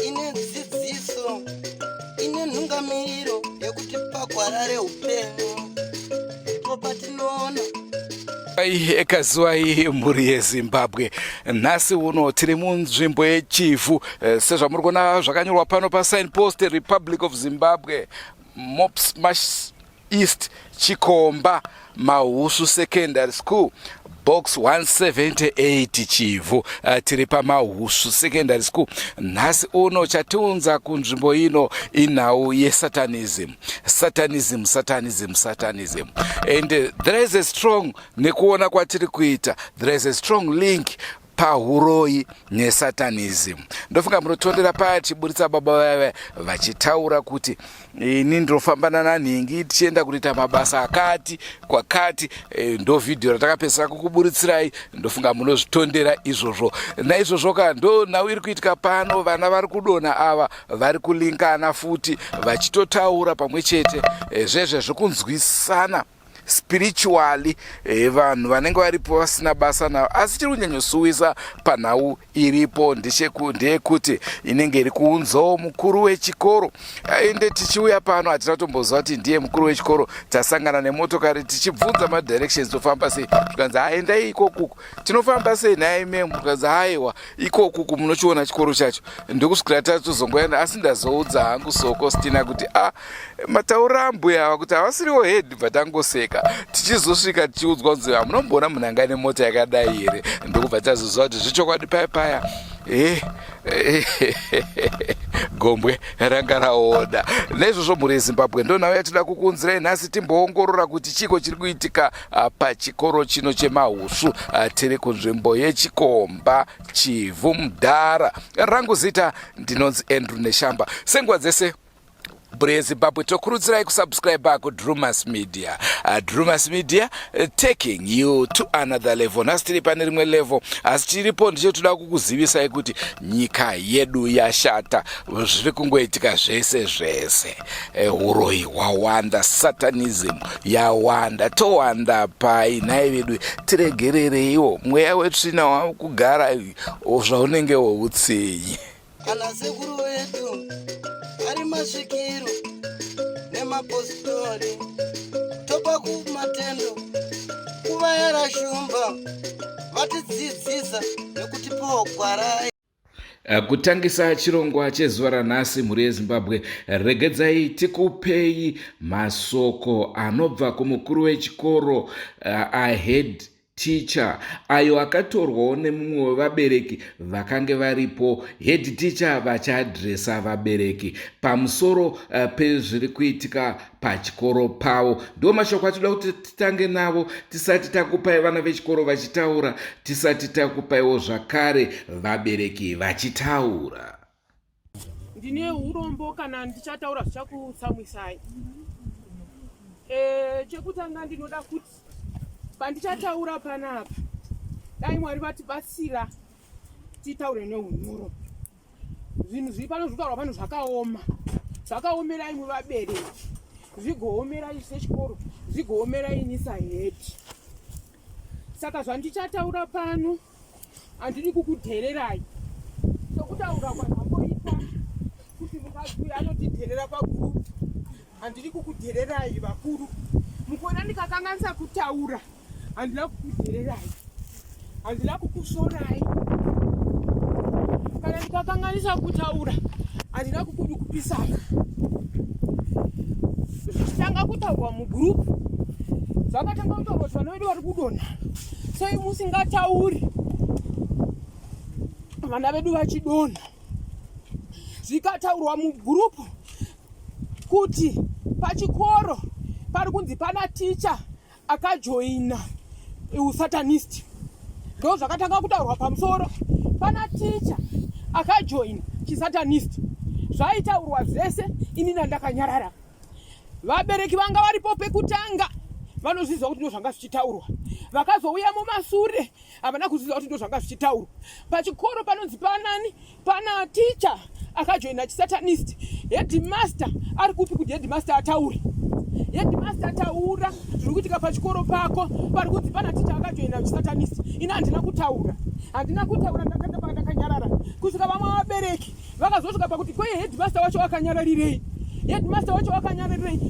ine dzidziso ine nhungamiriro yekuti pagwarare upenyu ndipo patinoona ekazuva iyi mhuri yeZimbabwe. Nhasi uno tiri munzvimbo yeChivhu, sezvamuri kuona zvakanyorwa pano paSignpost, Republic of Zimbabwe, Mops East, Chikomba, Mahusvu Secondary School, Box 178 Chivhu. Tiri paMahusvu Secondary School. Nhasi uno chatiunza kunzvimbo ino inhau yeSatanism. Satanism. And there is a strong, nekuona kwatiri kuita, there is a strong link pahuroi neSatanism. Ndofunga munotondera paya tichiburitsa baba vave vachitaura kuti ini ndinofamba nanhingi tichienda kuita mabasa akati kwakati. Ndo vhidhiyo ratakapedzisira kukuburitsirai, ndofunga munozvitondera izvozvo. Naizvozvo ndo nhau iri kuitika pano, vana vari kudonha ava vari kulinkana futi vachitotaura pamwe chete zvezve zvokunzwisana spiritually, vanhu vanenge varipo vasina basa navo. Asi chiri kunyanyosuvisa panhau iripo ndeyekuti inenge iri kuunzawo mukuru wechikoro. Ende tichiuya pano hatina tomboziva kuti ndiye mukuru wechikoro. Tasangana nemotokari tichibvunza madirections tofamba sei, tukanzi endai ikokuku. Tinofamba sei naye memu? Tukanzi haiwa ikokuku munochiona chikoro chacho. Ndokusvikira tatozongoenda, asi ndazoudza hangu soko sitina kuti mataurira ambuya ava kuti havasiriwo head vatangoseka. Tichizosvika tichiudzwa kunzi munomboona munhu anga nemota yakadai here, ndokubva tazoziva kuti zvichokwadi paya gombwe ranga raoda. Naizvozvo mhuri yeZimbabwe, ndo nhau yatida kukunzirai nhasi timboongorora kuti chiko chiri kuitika pachikoro chino cheMahusvu. Tiri kunzvimbo yeChikomba, Chivhu, Mudhara. Rangu zita ndinonzi Andrew Neshamba. Senguva dzese mhuri yeZimbabwe, tokurudzirai kusubscribe kuDrewmas Media. Drewmas Media taking you to another level. Nhasi tiri pane rimwe level, asi tiripo ndichotoda kukuzivisai kuti nyika yedu yashata, zviri kungoitika zvese. Uroi hwawanda, Satanism yawanda, towanda pai. Nhai vedu tiregerereiwo, mweya wetu tinawo kugara zvaunenge woutsenyi. ana sekuru vedu ari masvikiro nemapositori topa kumatendo kuvayara shumba vatidzidzisa nekutipawo gwarai. Kutangisa chirongwa chezuva ranhasi mhuri yeZimbabwe, regedzai tikupei masoko anobva kumukuru wechikoro, ahead teacher, ayo akatorwawo nemumwe wevabereki vakange varipo. Head teacher vachiadhiresa vabereki pamusoro pezviri kuitika pachikoro pavo. Ndo mashoko atoda kuti titange navo tisati takupai vana vechikoro vachitaura, tisati takupaiwo zvakare vabereki vachitaura. Ndine urombo kana ndichataura zvichakutsamwisai. Chekutanga ndinoda kuti pandichataura panapa, dai Mwari vatibatsira titaure neunyoro. Zvinhu zviri pano zvitaurwa pano zvakaomerai muvabereki, zvigoomerai sechikoro, zvigoomerai nisaheti. Saka zvandichataura pano handidi kukudhererai sokutaura kwanhamboita kuti mukadzi anotidherera pagurupu. Handidi kukudhererai vakuru. Mukuona ndikakanganisa kutaura, handina kukudhererai, handina kukusvorai. Kana ndikakanganisa kutaura, handina kukudukupisana. Zvichitanga kutaurwa mugurupu, zvakatanga kutaurwa kuti vana vedu vari kudonha. Sei musingatauri vana vedu vachidonha? Zvikataurwa mugurupu kuti pachikoro pari kunzi pana ticha akajoina usatanist. Ndo zvakatanga kutaurwa pamusoro, pana ticha akajoina chisatanist. Zvaitaurwa zvese, inini ndakanyarara. Vabereki vanga varipo pekutanga vanozviziva kuti ndo zvanga zvichitaurwa. Vakazouya mumasure havana kuziva kuti ndo zvanga zvichitaurwa. Pachikoro panonzi panani, pana ticha akajoina chisatanist. Headmaster ari kupi kuti headmaster ataure? headmaster taura zviri kuitika pachikoro pako pari kunzi pana ticha akajoina Satanist. Ina handina kutaura ndakanyarara kusvika vamwe vabereki vakazosvika pakuti kweye headmaster wacho akanyararirei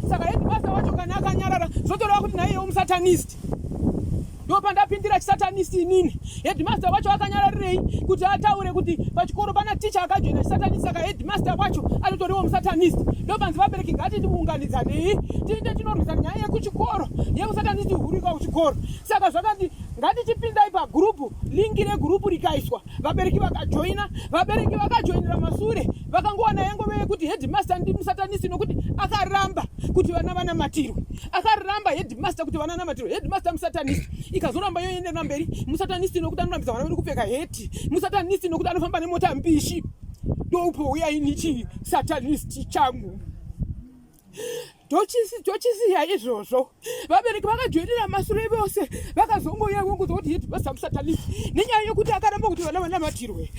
saka headmaster wacho kana akanyarara zvotoreva kuti naiyewo musatanist. Ndopandapindira chisatanist inini. Headmaster wacho akanyararirei kuti ataure kuti pachikoro pana ticha akajoina Satanist, saka headmaster wacho anotoriwo musatanist. Ndopanzi vabereki ngatimuunganidzanei tiinde tinorwisa nyaya yekuchikoro yemusatanist hurika kuchikoro. Saka zvakati ngatichipindai pagrupu, lingi regurupu rikaiswa, vabereki vakajoinera masure vakangowana yangove kuti headmaster ndi musatanist nokuti akaramba kuti vana vanamatirwe. Headmaster musatanist ikazoramba yoendera mberi. Musatanist nokuti anorambisa vana vedu kupfeka heti. Musatanist nokuti anofamba nemota mbishi. Ndopouya ini Satanist changu. Tochisiya izvozvo. Vabereki vakajoinera masure vose vakazongoya kuzwa kuti headmaster musatanist nenyaya yokuti akaramba kuti vana vanamatirwe.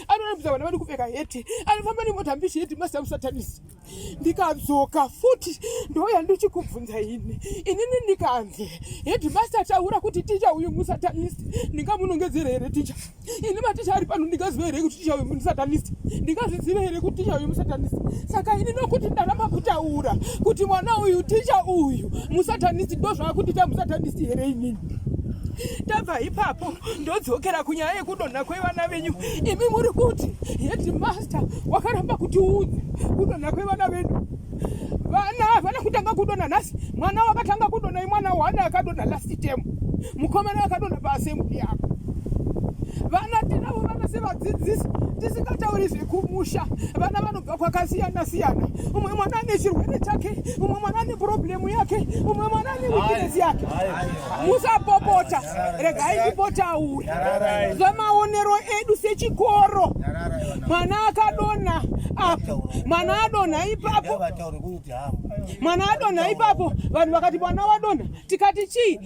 Anorambisa vana vedu kupfeka heti. Anofamba nemota mbishi headmaster musatanist. Ndikadzoka futi ndoya ndichikubvunza inini ndikanzi headmaster taura kuti ticha uyu musatanist ndingamunongedzera here ticha. Ini maticha ari pano ndingaziva here kuti ticha uyu musatanist, ndingaziziva here kuti ticha uyu musatanist. Saka ini nokuti ndaramba kutaura kuti mwana uyu ticha uyu musatanist ndozvava kuti ta musatanist here inini. Tabva ipapo ndodzokera kunyaya yekudonha kwevana venyu. Imi muri kuti headmaster wakaramba kutiudza kudonha kwevana vedu. Vana havana kutanga kudonha nhasi. Mwana wakatanga kudonha imwana wana akadonha last term. Mukomana akadonha paassembly yako. Vana tinavo vana sevadzidzisi tisingatauri zvekumusha. Vana vanobva kwakasiyana siyana. Umwe mwana ane chirwere chake, umwe mwana ane problemu yake, umwe mwana ane weakness yake. Musapopota, regai ndipotaure zvamaonero edu sechikoro. Mwana akadonha apo, mwana adonha ipapo, vanhu vakati mwana wadonha, tikati chii?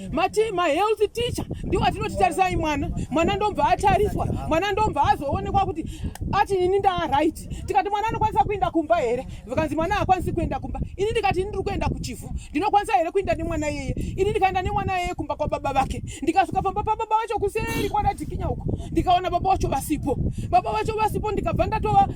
Ma-health teacher ndiwo atinotitarisai mwana ndobva atariswa, mwana ndobva azoonekwa kuti ati ini ndaright. Tikati mwana anokwanisa kuenda kumba here, vakanzi mwana haakwanisi kuenda kumba. Ini ndikati ndiri kuenda kuchivhu, ndinokwanisa here kuenda nemwana yeye. Ini ndikaenda nemwana yeye kumba kwa baba vake, ndikasvika pamba pababa vacho kuseri kwanatikinya uko, ndikaona baba vacho vasipo. Ndikabva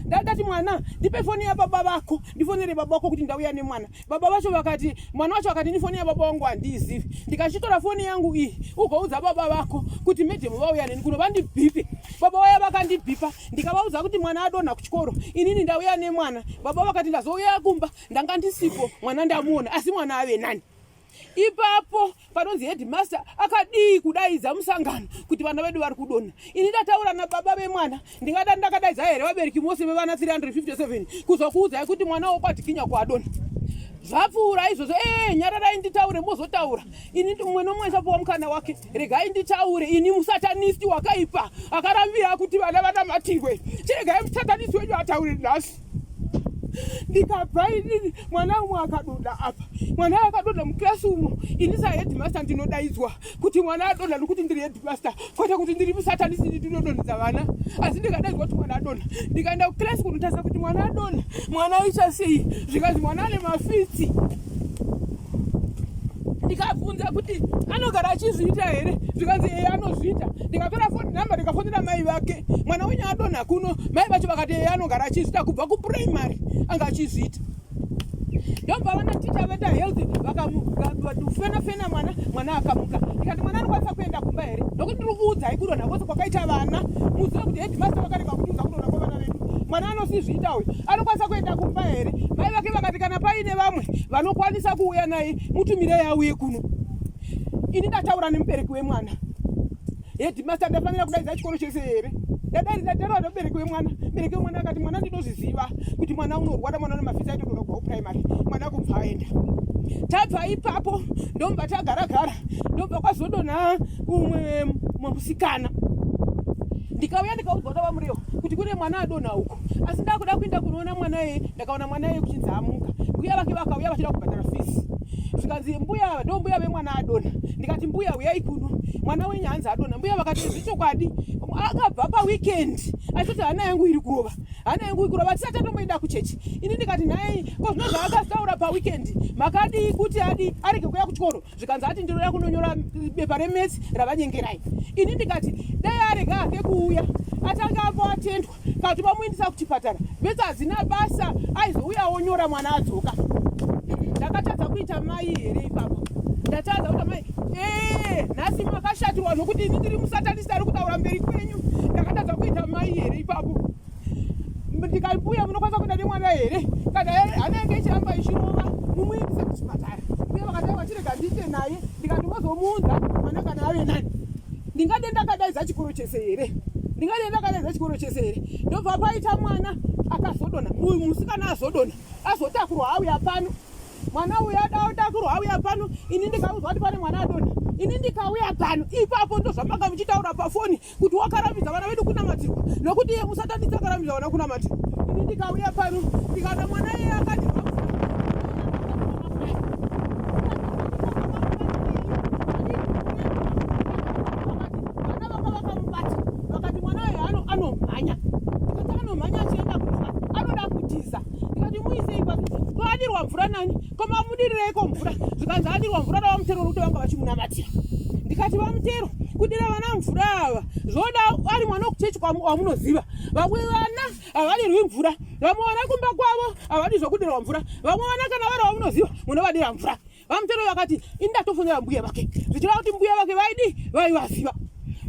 ndati mwana ndipe foni yababa vako, ndifonere baba vako kuti ndauya nemwana. Baba vacho vakati, mwana wacho akati ndifoni yababa vangu handiizivi. Ndikachitora foni yangu iyi ugoudza baba vako kuti medhemu vauya neni kuno vandibhipe. Baba vaya vakandibhipa, ndikavaudza kuti mwana adonha kuchikoro, inini ndauya nemwana. Baba vakati ndazouya kumba ndanga ndisipo, mwana ndamuona asi mwana ave nani. Ipapo panonzi headmaster akadii kudaidza musangano kuti vana vedu vari kudonha. Ini ndataura nababa vemwana, ndingada ndakadaidza here vabereki mose vevana 357 kuzokuudzai kuti mwana wokwatikinya kwadonha. Zvapfuura izvozvo, nyararai nditaure mozotaura. Ini mumwe nomwe chapuwa mukana wake, regai nditaure. Ini musatanist wakaipa akarambira kuti vana vanamatirwe. Chiregai musatanist wenyu ataure nhasi. Ndikabva inini mwana umwe akadonha apa, mwana akadonha mukilasi umo. Ini saheadmaster ndinodaidzwa kuti mwana adonha nokuti ndiri headmaster, kwete kuti ndiri musatanist ndinodonhedza vana. Asi ndikadaidzwa kuti mwana adonha, ndikaenda kukilasi kunotarisa kuti mwana adonha, mwana uichasei. Zvikanzi mwana ane mafitsi. Ndikabvunza kuti anogara achizviita here, zvikanzi anozviita. Ndikatora foni namba ndikafonera mai vake, mwana wenyu adonha kuno. Mai vacho vakati anogara achizviita kubva kupuraimary anga achizviita. Ndobva vana ticha veta health vakafena mwana akamuka. Ndikati mwana anokwanisa kuenda kumba here, nokuti ndiri kuudzai kudonha kwose kwakaita vana. Muzive kuti headmaster vakarega kutiudza kudonha kwevana vedu. Mwana anosizviita uyu anokwanisa kuenda kumba here. Mai vake vakati kana paine vamwe vanokwanisa kuuya naye mutumirei auye kuno. Ini ndataura nemubereki wemwana. Headmaster ndafanira kudaidza chikoro chose here. Ndataura nemubereki wemwana. Mubereki wemwana akati mwana ndinozviziva kuti mwana unorwara, mwana une mafitsi aitodonha kubva kupuraimary, mwana kubva aenda. Tabva ipapo ndomba tagara, ndomba kwazodonha umwe musikana. Ndikauya ndikaudzwa kuti vamuriwo kuti kune mwana adonha uko, asi ndakuda kuenda kunoona mwana yeye. Ndakaona mwana yeye kuchinzi amuka. Uye vake vakauya vachida kubhadhara fees. zvikanzi mbuya ndombuya vemwana adona. Ndikati mbuya uyai kuno, mwana wenyu hanzi adona. Mbuya vakati zvichokwadi, akabva paweekend achiti hana yangu iri kurova, hana yangu iri kurova, tisati tomboenda kuchechi. Ini ndikati nhai ko zvinonzi akataura paweekend makadi kuti arege kuuya kuchikoro, zvikanzi ati ndinoda kunonyora bepa remetsi ravanyengerai. Ini ndikati dai arege hake kuuya atanga apo atendwa kuti vamuendesa kuchipatara, vetsi hadzina basa, aizouya onyora mwana adzoka. Ndakatadza kuita mai here ipapo, ndatadza kuita mai nhasi makashatirwa nokuti ini ndiri musatanist ari kutaura mberi kwenyu. Ndakatadza kuita mai here ipapo. Ndikambuya munokwanisa kuenda nemwana here, kana hana yange ichiramba ichirova mumuendese kuchipatara. Uye vakati vachirega ndiite naye, ndikati mozomuudza mwana kana ave nani. Ndingade ndakadaidza chikoro chese here, ndobva paita mwana akazodona, musikana azodona, azotakurwa auya pano. Mwana uya adaotakurwa auya pano, ini ndikaudzwa kuti pane mwana adona. Ini ndikauya pano, ipapo ndozvamanga muchitaura pafoni kuti wakarambidza vana vedu kunamatirwa, nokuti iye musatanist akarambidza vana kunamatirwa. Ini ndikauya pano, ndikada mwana iye akati adirwa mvura nani, koma mudirireko mvura, zvikanzi adirwa mvura ravamutero nokuti vanga vachimunamatira. Ndikati vamutero kudira vana mvura ava zvoda ari mwana wekuchechi wamunoziva. Vamwe vana havadirwi mvura, vamwe vana kumba kwavo havadi zvokudirwa mvura, vamwe vana kana vari vamunoziva munovadira mvura. Vamutero vakati indatofonera mbuya vake, zvichireva kuti mbuya vake vaivaziva.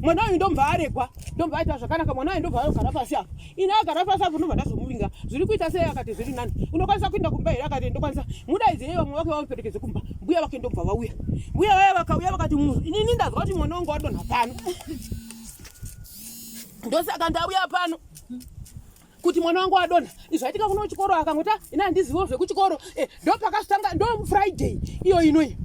Mwana uyu ndomva aregwa, ndomva aita zvakanaka, mwana uyu ndomva agara pasi apo. Ina agara pasi apo ndomva ndazomuvinga. Zviri kuita sei? Akati zviri nani. Unokwanisa kuenda kumba here? Akati ndokwanisa. Mudaidze vamwe vake vamuperekedze kumba. Mbuya vake ndomva vauya. Mbuya vaya vakauya vakati inini ndazwa kuti mwana wangu wadonha pano. Ndosaka ndauya pano kuti mwana wangu adonha. Izvaitika kuno kuchikoro akangota ina handizivo zvekuchikoro. Ndo pakasitanga ndo Friday iyo inoyi.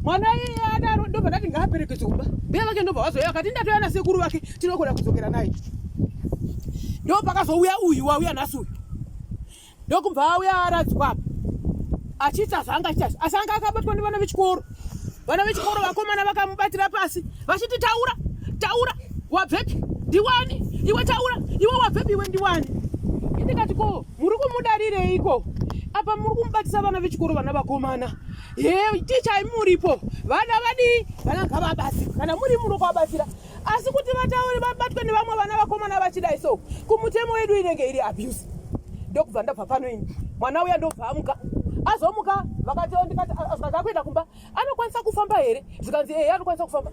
Mwana iye adaro ndobva ndati ngaaperekedzwe kumba. Mbuya vake ndobva vazoya akati ndatoya nasekuru vake tinogona kudzokera naye. Ndo pakazouya uyu wauya nhasi uyu. Ndokubva auya aradzwa apa achiita zvanga achiita, asi anga akabatwa nevana vechikoro. Vana vechikoro vakomana vakamubatira pasi vachiti taura wabvepi ndiwani, iwe taura, iwe wabvepi, iwe ndiwani. Ndikati ko muri kumudarireiko apa, muri kumubatisa vana vechikoro vana vakomana. Tichai muripo vana vadi vana ngavabatsirwe, kana muri muno kwabatsira, asi kuti vataure vabatwe nevamwe vana vakomana vachidai so kumutemo wedu inenge iri abuse. Ndokubva ndabva pano ini mwana uya ndobva amuka, azomuka vakati ndikati azvikaza kuenda kumba anokwanisa kufamba here, zvikanzi anokwanisa kufamba,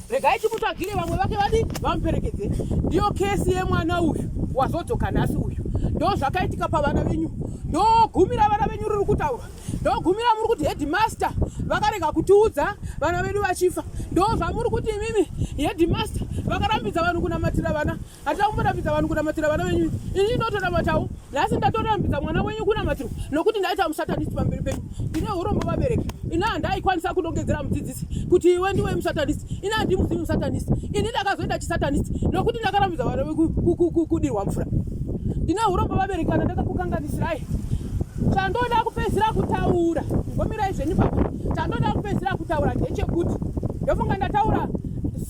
regai timutagire vamwe vake vadi vamuperekedze. Ndiyo kesi yemwana uyu wazodzoka nhasi uyu. Ndo zvakaitika pavana venyu, ndogumira vana venyu riri kutaura, ndogumira muri kuti headmaster vakarega kutiudza vana vedu vachifa. Ndo zvamuri kuti imimi headmaster vakarambidza vanhu kunamatira vana. Hatina kumborambidza vanhu kunamatira vana venyu. Ini ndotonamatawo, nhasi ndatorambidza mwana wenyu kunamatirwa nokuti ndaita musatanist pamberi penyu. Ndine urombo vabereki, ina handaikwanisa kunongedzera mudzidzisi kuti iwe ndiwe musatanist, ina handimuzivi musatanist. Ini ndakazoita chisatanist nokuti ndakarambidza vana kudirwa mvura. Ndine urombo vabereki kana ndakakukanganisirai. Chandoda kupedzira kutaura, ngomirai zvenyu papa. Chandoda kupedzira kutaura ndechekuti ndofunga ndataura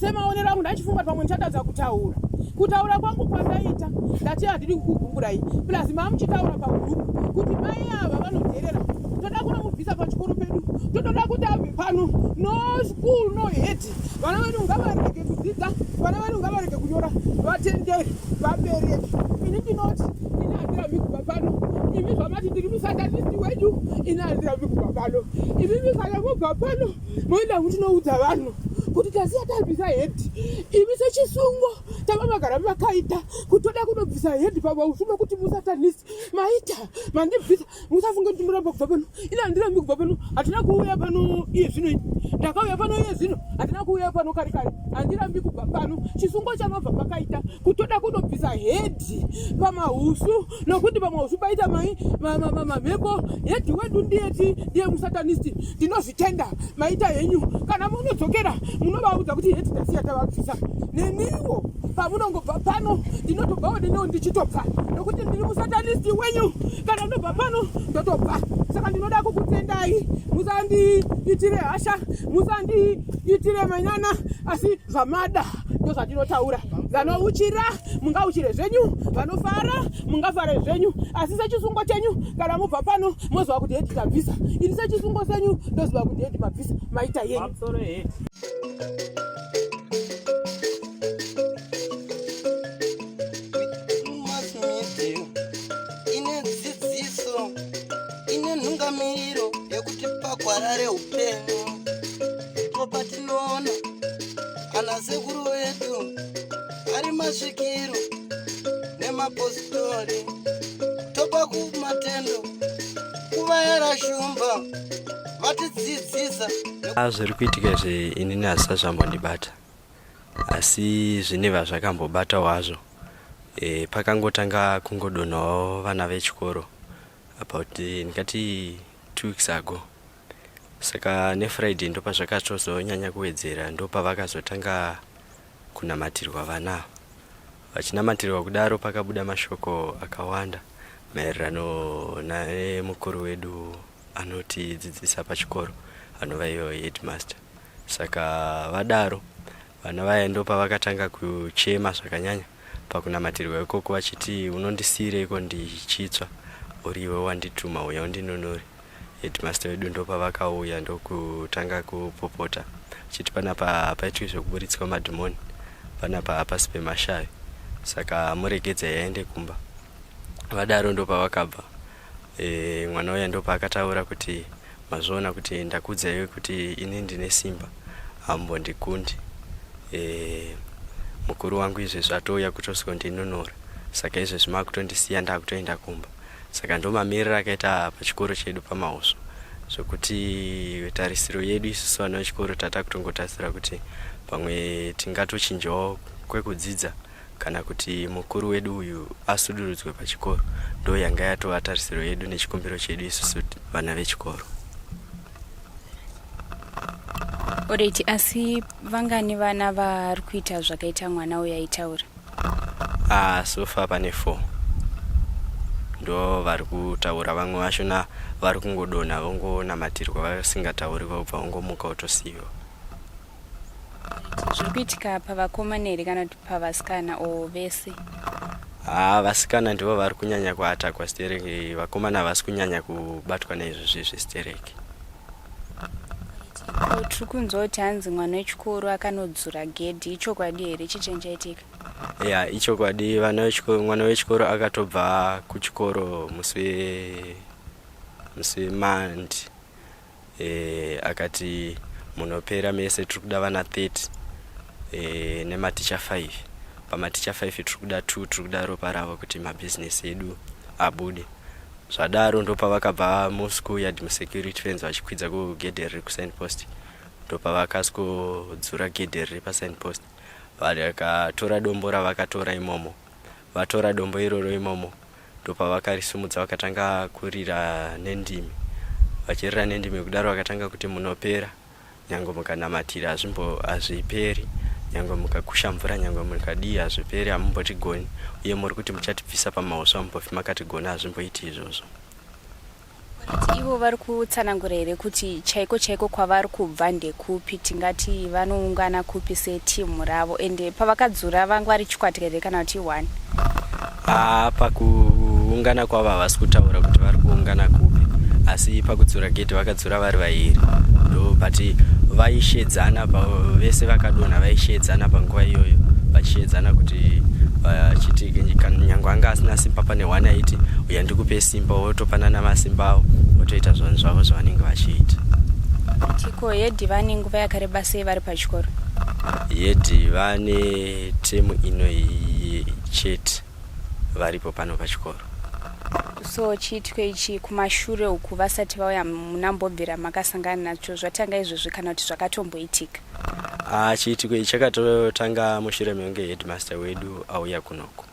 semaonero angu, ndachifunga pamwe ndichatadza kutaura. Kutaura kwangu kwandaita ndati handidi kukugungurai, plus mamuchitaura pagrupu kuti mai ava vanodherera, toda kunomubvisa pachikoro pedu, totoda kuti abve pano, no school no head. Vana vedu ngavarege kudzidza, vana vedu ngavarege kunyora, vatendere vabereki. Ini ndinoti ini handirambi kubva pano. Imi zvamati ndiri musatanist wedu, ini handirambi kubva pano. Imi kana mubva pano moenda mutinoudza vanhu kuti tasiya tabvisa hedhi. Imi sechisungo tavamagara vakaita kutoda kunobvisa hedhi PAMAHUSVU nokuti musatanist maita mandibvisa. Musafunge kuti muramba kubva pano, ini handirambi kubva pano. Hatina kuuya pano iye zvino, ndakauya pano iye zvino, hatina kuuya pano kare kare, handirambi kubva pano. Chisungo chanobva pakaita kutoda kunobvisa hedhi PAMAHUSVU nokuti PAMAHUSVU paita mamhepo. Hedhi wedu ndiye musatanist, ndinozvitenda maita yenyu. Kana munodzokera munovaudza kuti heti tasiya tavabvisa neniwo pamunongobva pano ndinotobvawo nenewo ndichitobva nokuti ndiri musatanisti wenyu kana ndobva pano ndotobva saka ndinoda kukutendai musandiitire hasha musandiitire manyana asi zvamada ndozvandinotaura vanouchira mungauchire zvenyu vanofara mungafare zvenyu asi sechisungo chenyu kana mubva pano moziva kuti heti tabvisa ini sechisungo senyu ndoziva kuti heti mabvisa maita yenyu ine dzidziso ine nhungamiriro yekuti pagwara reupenyu ndipo patinoona ana sekuru vedu ari masvikiro nemapositori topa kumatendo kuvayara shumba vatidzidzisa zviri kuitika inini hazisa zvambondibata asi zvineva zvakambobata wazvo pakangotanga kungodonhawo vana vechikoro about ndikati 2 weeks ago saka nefriday ndopa zvakatozonyanya kuwedzera ndopa vakazotanga kunamatirwa vana vachinamatirwa kudaro pakabuda mashoko akawanda maererano nemukuru wedu anotidzidzisa pachikoro anova iyo headmaster saka vadaro vana vaya ndopa vakatanga kuchema zvakanyanya pakunamatirwa ikoko vachiti unondisiyireiko ndichitsva uriwe wandituma uya undinonore headmaster wedu ndopa vakauya ndokutanga kupopota chiti panapa hapaitwi zvokuburitswa madhimoni panapa hapasi pemashavi saka muregedza yaende kumba vadaro ndopa vakabva mwana uya ndopa akataura kuti mazviona kuti ndakudzaiwe kuti ini ndine simba hambondikundi mukuru wangu izvezvi atouya kutosondinonora saka izvezvi makutondisiya ndakutoenda kumba saka ndomamiriro akaita pachikoro chedu PAMAHUSVU zvokuti tarisiro yedu isusu vana vechikoro tata kutongotarisira kuti pamwe tingatochinjawo kwekudzidza kana kuti mukuru wedu uyu asudurudzwe pachikoro ndo yanga yatova tarisiro yedu nechikumbiro chedu isusu vana vechikoro. Alright, asi vangani vana vari kuita zvakaita mwana uyu aitaura? So far pane 4 ndo vari kutaura, vamwe vachona vari kungodonha vongonamatirwa vasingatauri kubva vongomuka utosiyiwa. Zviri kuitika pavakomana here kana kuti pavasikana o vese? Vasikana ndivo vari kunyanya kuatakwa stereki, vakomana havasi kunyanya kubatwa naizvozvi zvestereki. Tiri kunzwa kuti hanzi mwana wechikoro akanodzura gedhi, ichokwadi here? Chichinhu chaitika? Ichokwadi. Mwana wechikoro akatobva kuchikoro musi wemandi akati munopera mese tiri kuda vana 30 nematicha 5. Pamaticha 5 tiri kuda 2, tiri kuda ropa ravo kuti mabhizinesi edu abude. Zvadaro ndo pavakabva muschool yard musecurity fence vachikwidza kugedhe riri kusign post, ndo pavakasikodzura gedhe riri pasign post. Vakatora dombo ravakatora imomo, vatora dombo iroro imomo ndo pavakarisumudza vakatanga kurira nendimi, vachirira nendimi kudaro vakatanga kuti munopera nyange mukanamatira hazviperi, nyange mukakusha mvura nyange mukadii hazviperi, hamumbotigoni, uye muri kuti muchatibvisa PAMAHUSVU hamumbofi makatigona, hazvimboiti izvozvo. Ivo vari kutsanangura here kuti chaiko chaiko kwavari kubva ndekupi, tingati vanoungana kupi setimu ravo, ende pavakadzura vanga vari chikwata here kana kuti 1? Pakuungana kwavo havasi kutaura kuti vari kuungana kupi, asi pakudzura gedhe vakadzura vari vairi, ndo bati vaishedzana, vese vakadonha vaishedzana panguva iyoyo, vachishedzana kuti vachiti nyange anga asina simba pane 1 aiti uya ndikupe simba, wotopanana masimba avo votoita zvanhu zvavo zvavanenge vachiita. Tiko hedhi vane nguva yakareba sei vari pachikoro? Hedhi vane temu ino chete varipo pano pachikoro. So chiitwe ichi kumashure uku vasati vauya munambobvira makasangana nacho, zvatanga izvozvi kana kuti zvakatomboitika? Chiitiko ichi chakatotanga mushure mekunge headmaster wedu auya kunoko.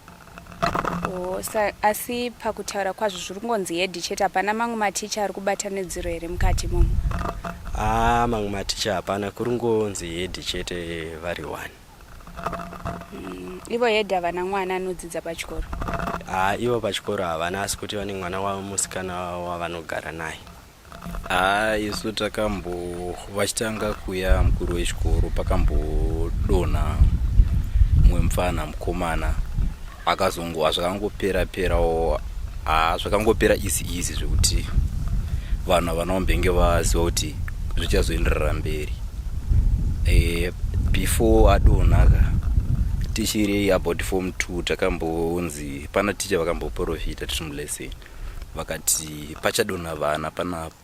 Asi pakutaura kwazvo zviri kungonzi hedhi chete, hapana mamwe maticha ari kubata nedziro here mukati momo? mamwe maticha hapana, kurungonzi hedhi chete vari 1. Ivo hedhi havana mwana anodzidza pachikoro? Ivo pachikoro havana, asi kuti vane mwana wamusikana wavanogara naye. Isu vachitanga kuya mukuru wechikoro pakambodonha mumwe mufana mukomana zvakangopera-perawo, zvakangopera izi zvekuti vanhu vanombenge vaziva kuti zvichazoenderera mberi. Before adonhaka tichiri about form 2 takambonzi pana ticha vakamboprofita tiri muleseni vakati pachadonha vana panapa,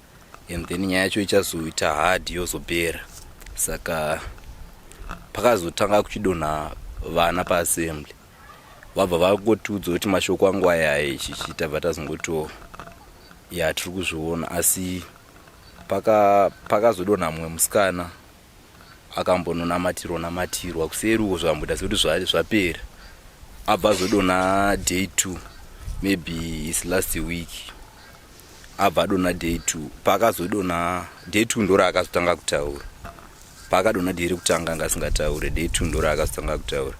and then nyaya yacho ichazoita hard yozopera. Saka pakazotanga kuchidonha vana paassembly, vabva vangotiudza kuti mashoko angu aya ichi tabva tazongoto tiri kuzviona. Asi pakazodonha mumwe musikana akambononamatirwa kuseri uko zvamboita sekuti zvapera, abva azodonha day 2, maybe is last week, abva adonha day 2. Pakazodonha day 2 ndora akazotanga kutaura. Paakadonha day rekutanga ngasingataure, day 2 ndora akazotanga kutaura.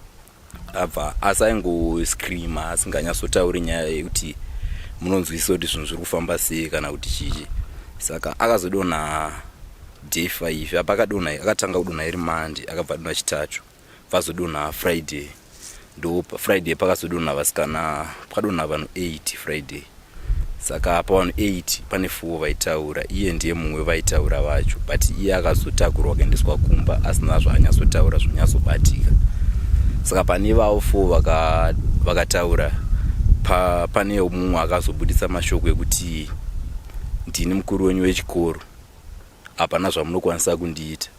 Abva asaingoscreama asinganyasotauri nyaya yekuti munonzwisa kuti zvinhu zviri kufamba sei kana kuti chichi. Saka akazodonha day 5. Apakadonha akatanga kudonha iri Monday, akabva adonha chitatu, vazodonha Friday. Ndo Friday pakazodonha vasikana, pakadonha vanhu 8 Friday. Saka pavanhu 8 pane 4 vaitaura, iye ndiye mumwe vaitaura vacho, but iye akazotakurwa akaendeswa kumba asina zvaanyatsotaura zvonyatsobatika. Saka pane vavo 4 vakataura, pane mumwe akazobudisa mashoko ekuti ndini mukuru wenyu wechikoro, hapana zvamunokwanisa kundiita.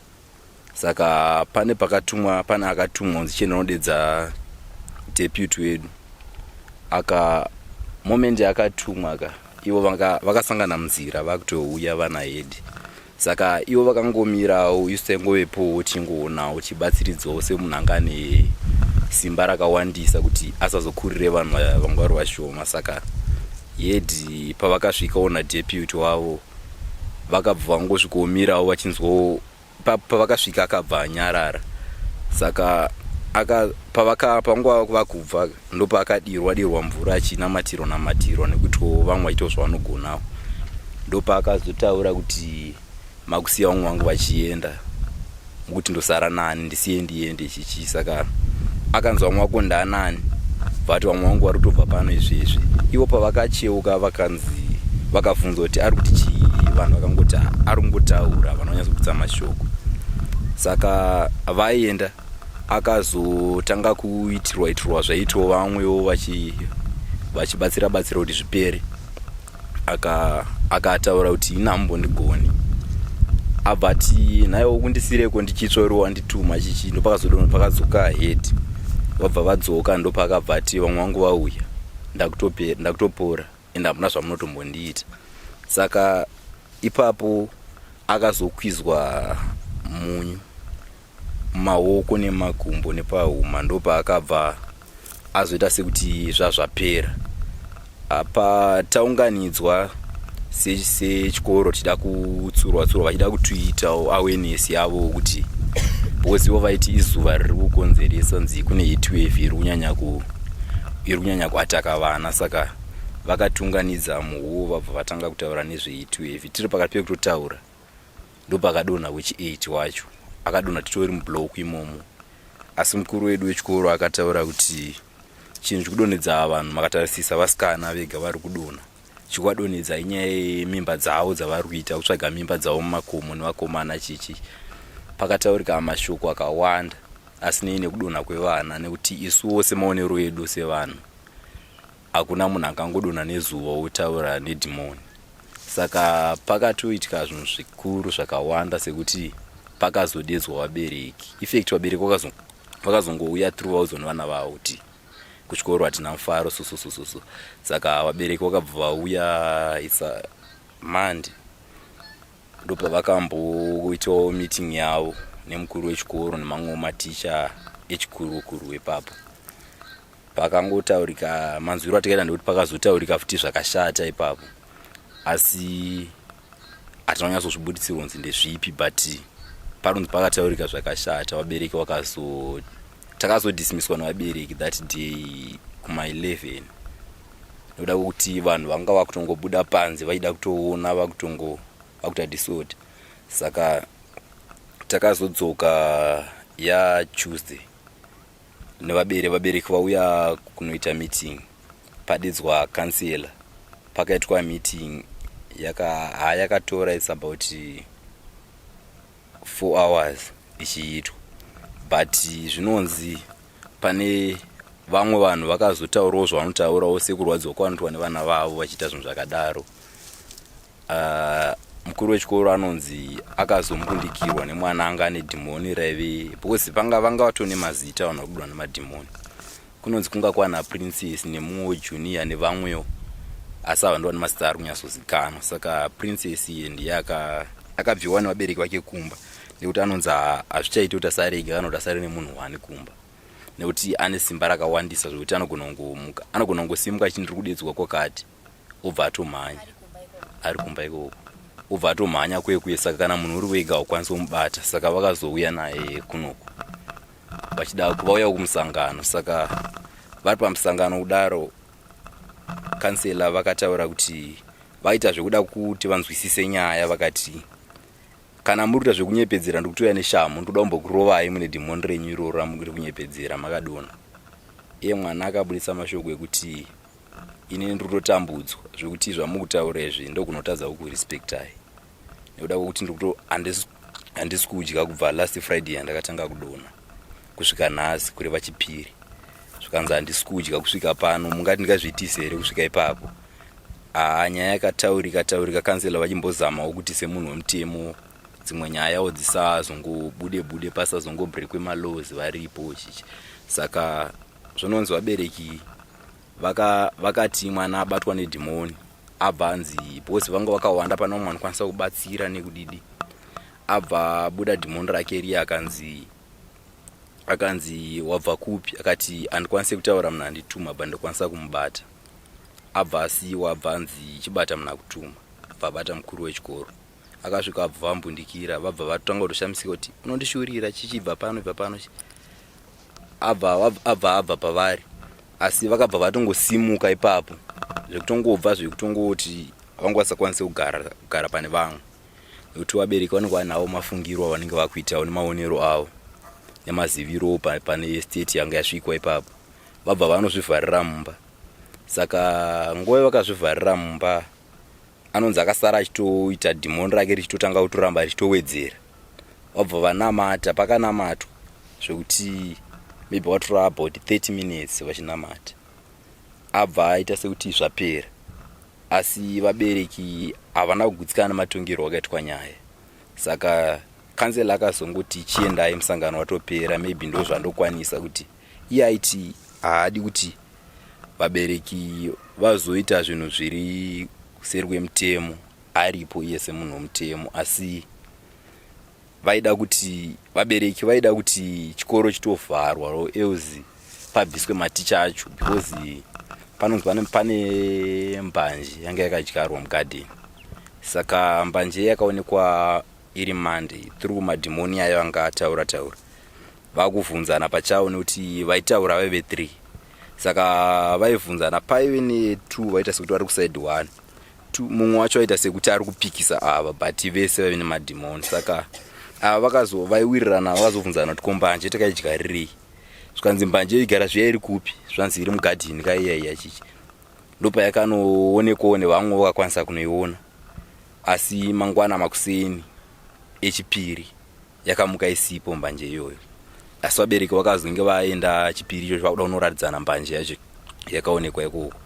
Saka pane akatumwa unzi chenonodedza deputy wedu. Moment akatumwa ivo vakasangana munzira vakutouya vana hedhi. Saka ivo vakangomirawo isengovepo chingoonawo chibatsiridzawo semunhu angane simba rakawandisa kuti asazokurire vanhu vanga vari vashoma. Saka hedhi pavakasvikawo nadeputy wavo vakabva vangosvikomirawo vachinzwawo, pavakasvika akabva anyarara. Saka pavanga vakubva ndopakadirwa mvura achinamatirwa nekuti vamwe vaitawo zvavanogonawo. Ndopaakazotaura kuti makusiya vamwe vangu vachienda mukuti ndosara nani, ndisiye ndiende chichi. Saka akanzwa vamwe vakonda nani, vati vamwe vangu vari kutobva pano izvezvi. Ivo pavakacheuka vakabvunza kuti ari kuti chii, vanhu vakangoti ari kungotaura, vanonyatsobudisa mashoko. Saka vaenda akazotanga kuitirwa zvaitwa vamwewo vachibatsira kuti zvipere. Akataura kuti inambo ndigoni, abva ati nhaiwo kundisireko ndichitsvoriwa ndituma chichi. Ndopakadzoka hedhi, vabva vadzoka ndopakabva ati vamwe vangu vauya ndakutopora ende hamuna zvamunotombondiita. Saka ipapo akazokwizwa munyu mumaoko nemakumbo nepahuma, ndopaakabva azoita sekuti zvapera. Taunganidzwa sechikoro tichida kutsurwa vachida kutuitawo awareness yavo kuti because ivo vaiti izuva riri kukonzeresa nzi kune heat-wave iri kunyanya kuataka vana. Saka vakatunganidza muhoo vabva vatanga kutaura nezve-heat-wave. Tiri pakati pekutotaura ndopakadonha wechi-8 wacho, akadonha titori mublock imomo. Asi mukuru wedu wechikoro akataura kuti chinhu chikudonhedza vanhu makatarisisa vasikana vega vari kudonha, chikwadonhedza inyaya yemimba dzavo dzavari kuita, kutsvaga mimba dzavo mumakomo nevakomana chichi. Pakataurika mashoko akawanda asi nekudonha kwevana, nekuti isuwo semaonero edu sevanhu hakuna munhu angangodonha nezuva wotaura nedhimoni. Saka pakatoitika zvinhu zvikuru zvakawanda sekuti pakazodedzwa vabereki. Effect vabereki vakazongouya 3000 vana vavo kuti kuchikoro hatina mufaro sususususu. Saka vabereki vakabva vauya isa Monday, ndopavakamboitawo meeting yavo nemukuru wechikoro nemamwe maticha echikuru wepapo. Pakangotaurika manzwiro atakaita ndekuti pakazotaurika futi zvakashata ipapo, asi hatinonyatsozvibuditsirwa kunzi ndezvipi, but paronzi pakataurika zvakashata. Vabereki takazodismisswa nevabereki that day kuma 11 nokuda kwekuti vanhu vanga vakutongobuda panze vaida kutoona vakuta disorder. Saka takazodzoka Tuesday nevabereki vauya kunoita meeting padedzwa kansela. Pakaitwa meeting yakatora it's about 4 hours ichiitwa, but zvinonzi pane vamwe vanhu vakazotaurawo zvavanotaurawo sekurwadziwa kwavanoitwa nevana vavo vachiita zvinhu zvakadaro. Mukuru wechikoro anonzi akazombundikirwa nemwana anga ane dhimoni raive, because vanga vatone mazita vanhu vakubudwa nemadhimoni. Kunonzi kunga kwana Princess nemumwe junior nevamwewo, asi ava ndovane mazita ari kunyatsozikanwa. Saka Princess iye ndiye akabviwa nevabereki vake kumba, nekuti anonzi hazvichaiti kuti asarege, anoda asare nemunhu waane kumba, nekuti ane simba rakawandisa zvokuti anogona kungosimuka chini ndiri kudedzwa kwakati obva atomhanya ari kumba ikoko, obva atomhanya kwekuye. Saka kana munhu uri wega haukwanisi kumubata. Saka vakazouya naye kunoko vachida vauya kumusangano. Saka vari pamusangano kudaro, kansela vakataura kuti vaita zvekuda kuti vanzwisise nyaya. Vakati kana muri kuita zvekunyepedzera ndikutoya neshamhu, ndoda kumbokurovai mune dhimoni renyu iroro ramuri kunyepedzera makadona. Iye mwana akabudisa mashoko ekuti inini ndiri kutotambudzwa zvekuti zvamukutaura izvi ndokunotadza kukurespektai, nekuda kwekuti handisi kudya kubva last Friday yandakatanga kudona kusvika nhasi kureva chipiri. Zvikanzi handisi kudya kusvika pano, mungati ndingazviitise here kusvika ipapo. Nyaya yakataurika, kansela vachimbozamawo kuti semunhu wemutemo dzimwe nyayawo dzisazongobude pasazongobrekwe malaws varipo chichi. Saka zvinonzi vabereki vakati mwana abatwa nedhimoni abva anzi, because vanga vakawanda pana mwana kwanisa kubatsira nekudidi, abva buda dhimoni rake riya akanzi wabva kupi? Akati handikwanisi kutaura munhu andituma but ndikwanisa kumubata. Abva asiwa, abva anzi chibata munhu akutuma, abva abata mukuru wechikoro. Akasvika abva vambundikira, vabva vatanga kutoshamisika kuti unondishurira chichibva pano abva pavari, asi vakabva vatongosimuka ipapo zvekutongobva zvekutongoti vanga vasakwanise kugara pane vamwe, nekuti vabereki vanenge vanavo mafungiro avanenge vakuitawo nemaonero avo nemaziviro pane state yanga yasvikwa ipapo. Vabva vanozvivharira mumba. Saka nguva vakazvivharira mumba, anonzi akasara achitoita dhimoni rake richitotanga kutoramba richitowedzera. Vabva vanamata, pakanamatwa zvekuti maybe watora about 30 minutes vachinamata, abva aita sekuti zvapera, asi vabereki havana kugutsikana nematongero akaitwa nyaya. Saka kansela akazongoti chiendai musangano watopera, maybe ndo zvandokwanisa kuti iye aiti haadi kuti vabereki vazoita zvinhu zviri kuseri kwemutemo aripo iye semunhu womutemo, asi vabereki vaida kuti chikoro chitovharwa else pabviswe maticha acho, because panonzi pane mbanje yanga yakadyarwa mugadheni. Saka mbanje yakaonekwa iri Monday through madhimoni ayo anga ataura vakuvhunzana pachavo nekuti vaitaura vaive 3. Saka vaivhunzana paive ne2 vaita sekuti vari kuside 1, mumwe wacho vaita sekuti ari kupikisa ava, but vese vaive nemadhimoni. Saka ava vaiwirirana vakazobvunzana kuti kombanje takaidya rirei. Zvikanzi mbanje igara zviya iri kupi? Zvanzi iri mugadheni kaiyaiya chichi. Ndopayakanoonekwawo nevamwe vakakwanisa kunoiona, asi mangwana makuseni echipiri yakamuka isipo mbanje iyoyo. Asi vabereki vakazonge vaenda chipiri icho vakuda kunoratidzana mbanje yacho yakaonekwa ikoko.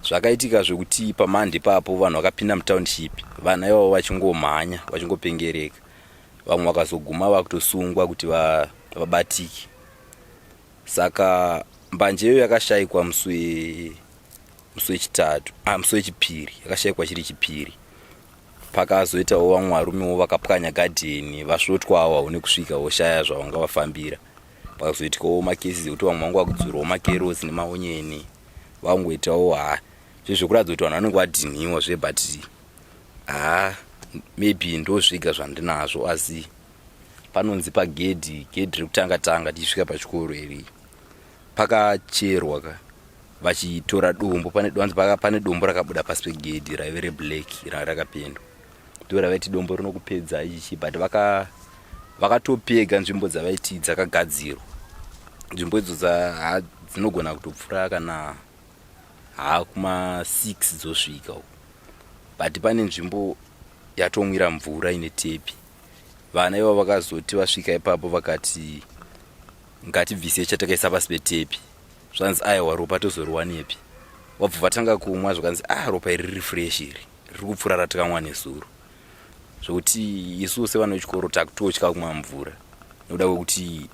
Zvakaitika zvekuti pamande papo vanhu vakapinda mutownship, vana ivavo vachingomhanya vachingopengereka, vamwe vakazoguma vakutosungwa kuti vabatike. Saka mbanje iyoyo yakashayikwa musi wechipiri, yakashayikwa chiri chipiri. Pakazoitawo vamwe varumewo vakapwanya gadheni vasvotwawo haone kusvika voshaya zvavanga vafambira. Pakazoitikawo makesi ekuti vamwe vanga vakudzurawo makerosi nemaonyeni, vangoitawo zvezvekuratidza kuti vanhu vanenge vadhiniwa but maybe ndosvika zvandinazvo, asi panonzi pagedhi rekutanga tanga tichisvika pachikoro iri pakacherwa vachitora dombo. Pane dombo rakabuda pasi pegedhi raive reblack rakapendwa, ndora vaiti dombo rinokupedza ichi, but vakatopega nzvimbo dzavaiti dzakagadzirwa. Nzvimbo idzo dzinogona kutopfura kana kuma 6 dzosvika, but pane nzvimbo yatomwira mvura ine tepi. Vana ivo vakazoti vasvika ipapo vakati ngatibvise chatakaisa pasi petepi, zvanzi aiwa ropa tozoriwanepi. Wabva vatanga kumwa zvakanzi ropa iri riri fresh, iri riri kupfuura ratakamwa nesuro, zvokuti isusu sevana vechikoro takutotya kumwa mvura nekuda kwekuti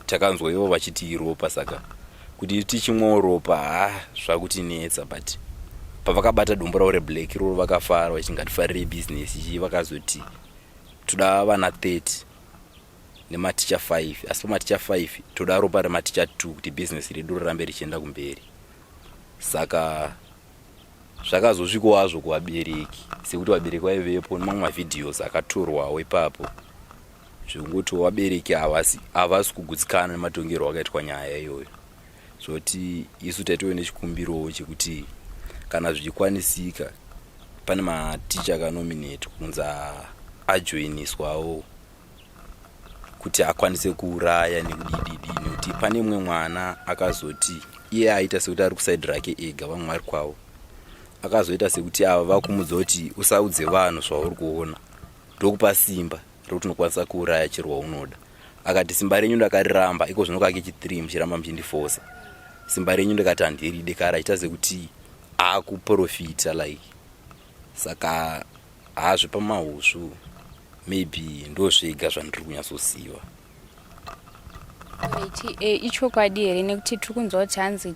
takanzwa ivo vachiti ropa. Saka kuti tichimwawo ropa zvakutinetsa, but pavakabata dombo ravo reblack roro vakafara vachingatifarire business ichi. Vakazoti toda vana 30 nematicha 5, asi pamaticha 5 toda ropa rematicha 2 kuti business redu rirambe richienda kumberi. Saka zvakazosvikawo hazvo kuvabereki, sekuti vabereki vaivepo nemamwe mavidheos akatorwawo ipapo, zvekungoti vabereki havasi kugutsikana nematongerwo akaitwa nyaya iyoyo. Zvoti isu taitove nechikumbiro chekuti kana zvichikwanisika pane maticha akanominate kunza ajoiniswawo kuti akwanise kuuraya nekudididi, nekuti pane mumwe mwana akazoti iye aita sekuti ari kusaidi rake ega, vamwe vari kwavo, akazoita sekuti ava vakumudza kuti usaudze vanhu zvauri kuona, ndokupa simba rokuti unokwanisa kuuraya chero waunoda. Akati simba renyu ndakariramba, iko zvino kake chi3 muchiramba muchindifosa. Simba renyu ndakati handiride, kara aita sekuti akuprofita like. Saka zvepamahusvu maybe ndozvega zvandiri kunyatsosiva. Ichokwadi here nekuti tiri kunzwa kuti hanzi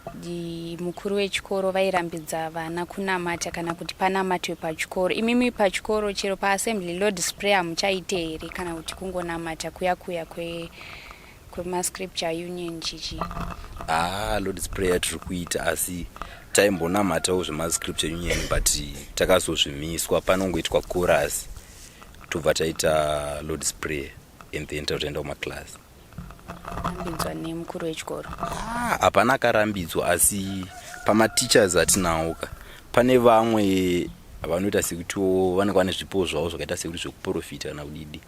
mukuru wechikoro vairambidza vana kunamata kana kuti panamatwe pachikoro. Imimi pachikoro chero paassembly lord's prayer muchaite here kana kuti kungonamata kuya kwemascripture union chichi? Lord's prayer tiri kuita, asi taimbonamatawo zvemascripture union, but takazozvimiswa. Panongoitwa chorus tobva taita lord's prayer and then taenda kumaklasi. Rambidzwa nemukuru wechikoro? Hapana akarambidzwa, asi pamatichers atinawo pane vamwe vanoita sekuti vanenge vane zvipo zvavo zvakaita sekuti zvekuprofita kana kudidi,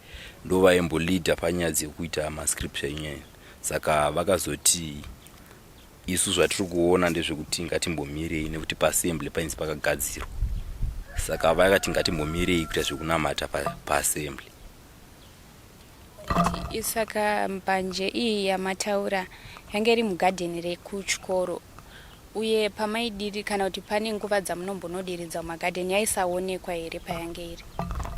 ndo vaimboleader panyaya dzekuita mascripture union. Saka vakazoti isu zvatiri kuona ndezvekuti ngatimbomirei, nekuti paassembly painzi pakagadzirwa. Saka vakati ngatimbomirei kuita zvekunamata paassembly. Isaka mbanje iyi yamataura yange iri mugadheni rekuchikoro, uye pamaidiri kana kuti pane nguva dzamunombonodiridza mumagadheni yaisaonekwa here payange iri?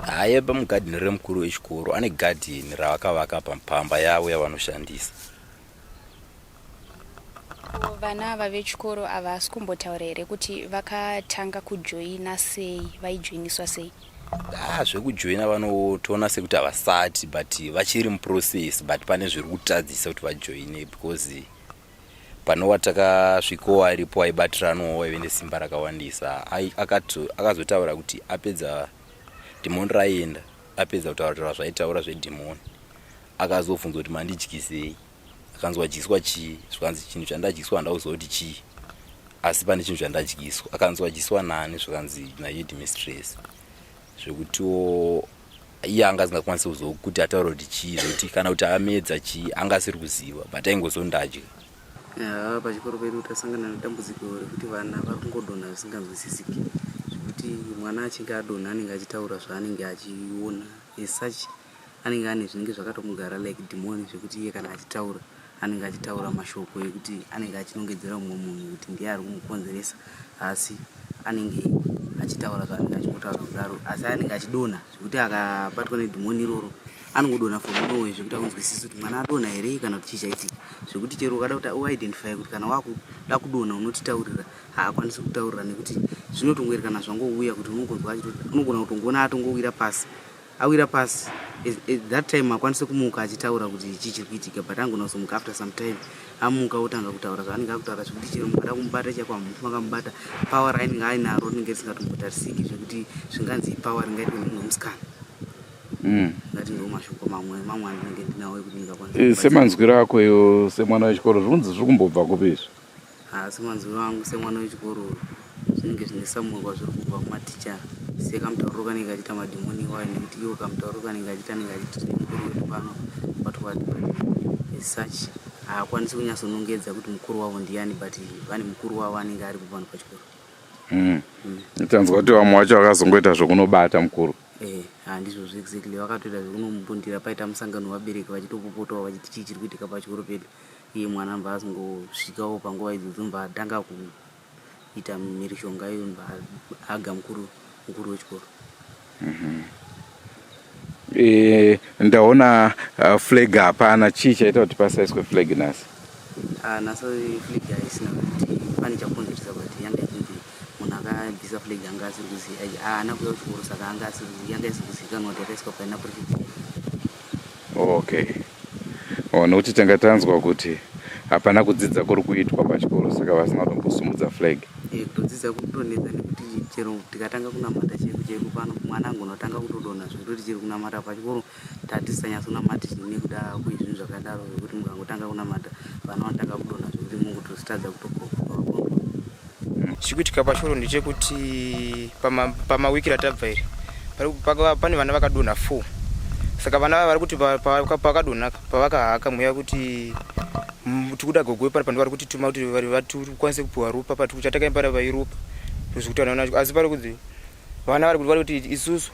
Yaiva mugadheni remukuru wechikoro, ane gadheni ravakavaka pamba yavo yavanoshandisa. Vana ava vechikoro havasi kumbotaura here kuti vakatanga kujoina sei, vaijoiniswa sei? Zvekujoina vanotoona sekuti havasati, but vachiri muprocess, but pane zviri kutadzisa kuti vajoine, because panova takasvikawo aripo aibatiranawo vaive nesimba rakawandisa. Akazotaura kuti apedza dhimoni raenda, apedza kutaura zvaitaura zvedhimoni, akazobvunza kuti mandidyisei, akanzwa dyiswa chii, zvakanzi chinhu chandadyiswa handauziva kuti chii, asi pane chinhu chandadyiswa. Akanzwa dyiswa nani, zvakanzi naheadmistress, zvekutiwo iye anga asingakwanisi kuziva kuti ataura kuti chii, zvokuti kana kuti amedza chii anga asiri kuziva, but aingozondadya. Pachikoro pedu tasangana nedambudziko rekuti vana vari kungodonha zvisinganzwisisiki, zvekuti mwana achinge adonha anenge achitaura zvaanenge achiona, esuch anenge ane zvinenge zvakatomugara like dhimoni, zvekuti iye kana achitaura anenge achitaura mashoko ekuti anenge achinongedzera mumwe munhu kuti ndiye ari kumukonzeresa, asi anenge achitaura zvaanenge achingotaura kudaro, asi anenge achidonha zvekuti akabatwa nedhimoni iroro anongodonha from nowhere, zvekuti akunzwisisa kuti mwana adonha here kana kuti chichaitika, zvekuti chero ukada kuti uidentify kuti kana wakuda kudonha unotitaurira, haakwanisi kutaurira nekuti zvinotongoerekana zvangouya kuti unogona kutongoona atongowira pasi, awira pasi at that time akwanise kumuka achitaura kuti chii chiri kuitika, but angona kuzomuka after some time amuka otanga kutaura zvaanenge akutaura, zvekuti chero mukada kumubata chakwamuti makamubata, power rainenge ainaro rinenge risingatombotarisiki, zvekuti zvinganzi power ringaitwe nemusikana. ngati ndo mashoko mamwe andinenge ndinawo ekuti ndingakwanisa semanzwiro ako iyo semwana wechikoro zvinonzi zviri kumbobva kupizvi? semanzwiro angu semwana wechikoro zvinenge zvine samurwa zviri kubva kumaticha sekamutauro kanenge achiita madhimoni wayo nekuti iwo kamutauro kanenge achiita nenge achiti mukuru wedu pano patwati such haakwanisi kunyatsonongedza kuti mukuru wavo ndiani but vane mukuru wavo anenge ari kupano pachikoro. Tanzwa kuti vamwe vacho vakazongoita zvokunobata mukuru. Handizvo exactly vakatoita zvokunomubundira paita musangano wabereki vachitopopotawo vachiti chii chiri kuitika pachikoro pedu. Iye mwana mbva azongosvikawo panguva idzodzo mbva atanga kuita mhirizhonga iyo mbva aga mukuru wechikoro. Ndaona flag hapana, chii chaita kuti pasaiswe flag nhasi? Nhasi flag haisina kuti pane chakonzeresa kuti yanga ichinzi munhu akabvisa flag anga asiri kuziva haana kuuya kuchikoro saka yanga isiri kuzivikanwa kuti yakaiswa paina prefect. Okay. Nokuti tanga tanzwa kuti hapana kudzidza kuri kuitwa pachikoro saka vasina kutombosumudza flag. Kutodzidza kutonetsa nekuti chero tikatanga kunamata cheko pano mwana angonotanga kutodonha zvekutoti chiri kunamata pachikoro tatisanyatsunamati nekuda kwezvinhu zvakadaro zvekuti mukangotanga kunamata vana vanotanga kudonha zvekuti mungotozitadza kutokoa. Chikuitika pachikoro ndechekuti pamawiki ratabva iri pane vana vakadonha 4. Saka vana vari kuti pakadonha pavakahaka mweya kuti tikuda gogwe pano vari kuti tuma kuti vatukwanise kupuwa rupa patikuchatakaipara vairupa zvekuti asi pari kuti vana vari kuti isusu